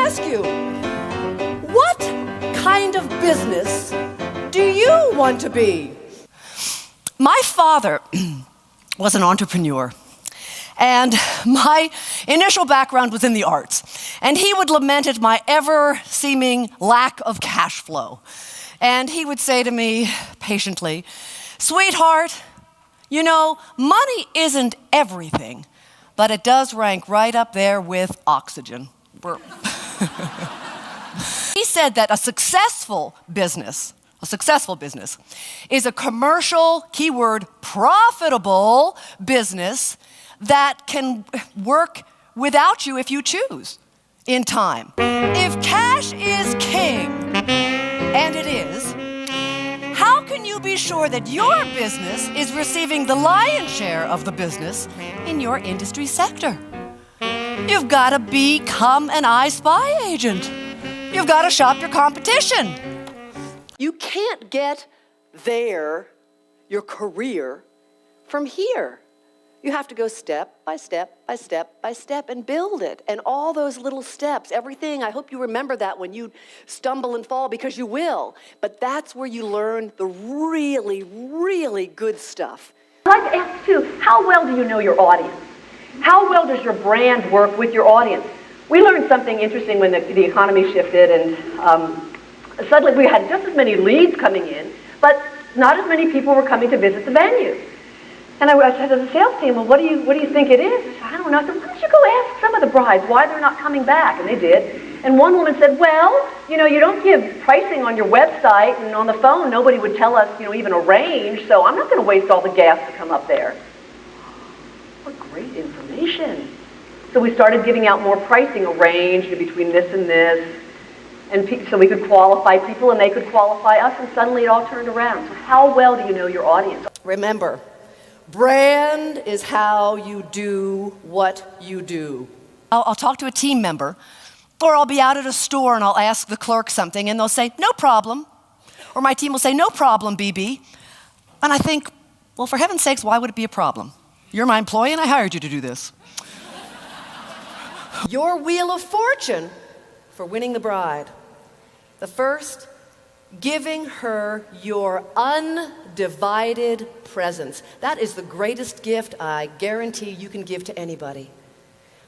ask you, what kind of business do you want to be? My father was an entrepreneur, and my initial background was in the arts, and he would lament at my ever-seeming lack of cash flow. And he would say to me patiently, "Sweetheart, you know, money isn't everything, but it does rank right up there with oxygen." He said that a successful business is a commercial, keyword, profitable business that can work without you if you choose in time. If cash is king, and it is, how can you be sure that your business is receiving the lion's share of the business in your industry sector? You've got to become an I Spy agent. You've got to shop your competition. You can't get there, your career, from here. You have to go step by step by step by step and build it. And all those little steps, everything, I hope you remember that when you stumble and fall, because you will. But that's where you learn the really, really good stuff. I'd like to ask too, how well do you know your audience? How well does your brand work with your audience? We learned something interesting when the economy shifted, and suddenly we had just as many leads coming in, but not as many people were coming to visit the venue. And I said to the sales team, "Well, what do you think it is?" They said, "I don't know." I said, "Why don't you go ask some of the brides why they're not coming back?" And they did. And one woman said, "Well, you know, you don't give pricing on your website, and on the phone nobody would tell us, you know, even a range, so I'm not going to waste all the gas to come up there." What great information. So we started giving out more pricing, a range between this and this, and so we could qualify people and they could qualify us, and suddenly it all turned around. So how well do you know your audience? Remember, brand is how you do what you do. I'll talk to a team member, or I'll be out at a store and I'll ask the clerk something and they'll say, "No problem." Or my team will say, "No problem, BB." And I think, well, for heaven's sakes, why would it be a problem? You're my employee and I hired you to do this. Your wheel of fortune for winning the bride. The first, giving her your undivided presence. That is the greatest gift I guarantee you can give to anybody.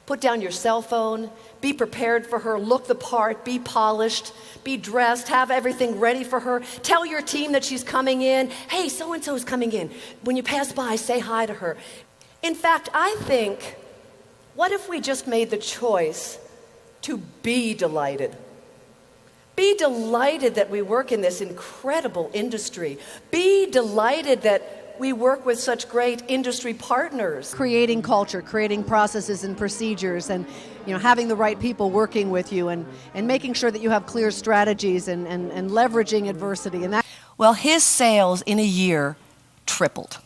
Put down your cell phone, be prepared for her, look the part, be polished, be dressed, have everything ready for her. Tell your team that she's coming in. "Hey, so-and-so is coming in." When you pass by, say hi to her. In fact, I think, what if we just made the choice to be delighted? Be delighted that we work in this incredible industry. Be delighted that we work with such great industry partners. Creating culture, creating processes and procedures, and having the right people working with you, and making sure that you have clear strategies and leveraging adversity. And that. Well, his sales in a year tripled.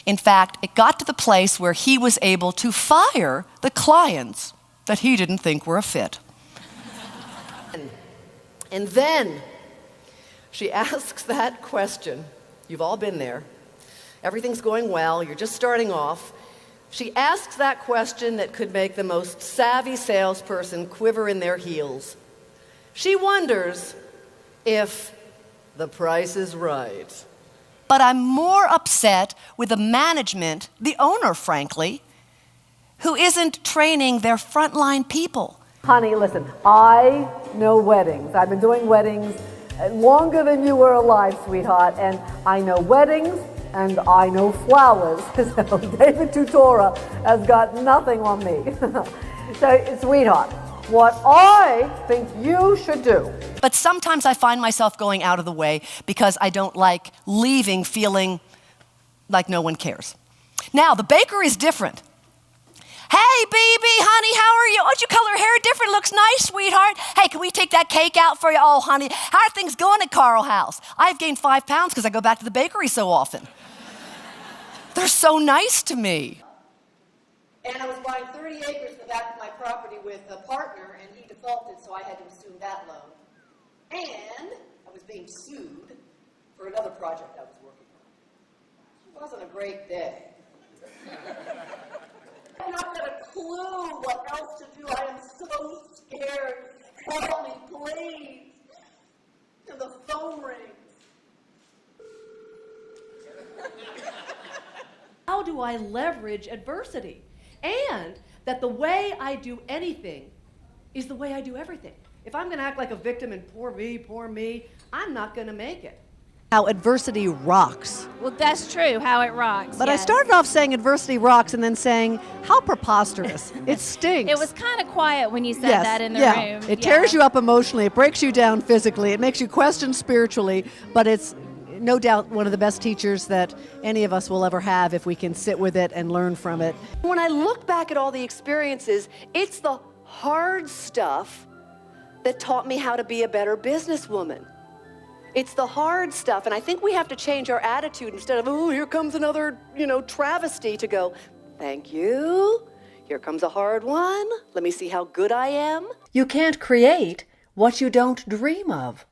In fact, it got to the place where he was able to fire the clients that he didn't think were a fit. And then she asks that question. You've all been there. Everything's going well. You're just starting off. She asks that question that could make the most savvy salesperson quiver in their heels. She wonders if the price is right. But I'm more upset with the management, the owner, frankly, who isn't training their frontline people. Honey, listen, I know weddings. I've been doing weddings longer than you were alive, sweetheart, and I know weddings and I know flowers. So David Tutora has got nothing on me. So, sweetheart, what I think you should do. But sometimes I find myself going out of the way because I don't like leaving feeling like no one cares. Now, the bakery is different. "Hey, baby, honey, how are you? Oh, did you color your hair different? Looks nice, sweetheart. Hey, can we take that cake out for you? Oh, honey, how are things going at Carl House? I've gained 5 pounds because I go back to the bakery so often." They're so nice to me. And I was buying 30 acres in the back of my property with a partner, and he defaulted, so I had to assume that loan. And I was being sued for another project I was working on. It wasn't a great day. I've not got a clue what else to do. I am so scared. And do I leverage adversity? And that the way I do anything is the way I do everything. If I'm going to act like a victim and poor me, I'm not going to make it. How adversity rocks. Well, that's true, how it rocks. But I yes. started off saying adversity rocks and then saying, how preposterous. It stinks. It was kind of quiet when you said Yes, that in the yeah. room. It tears you up emotionally, it breaks you down physically, it makes you question spiritually, but it's no doubt one of the best teachers that any of us will ever have if we can sit with it and learn from it. When I look back at all the experiences, it's the hard stuff that taught me how to be a better businesswoman. It's the hard stuff, and I think we have to change our attitude instead of, oh, here comes another, travesty, to go, thank you, here comes a hard one, let me see how good I am. You can't create what you don't dream of.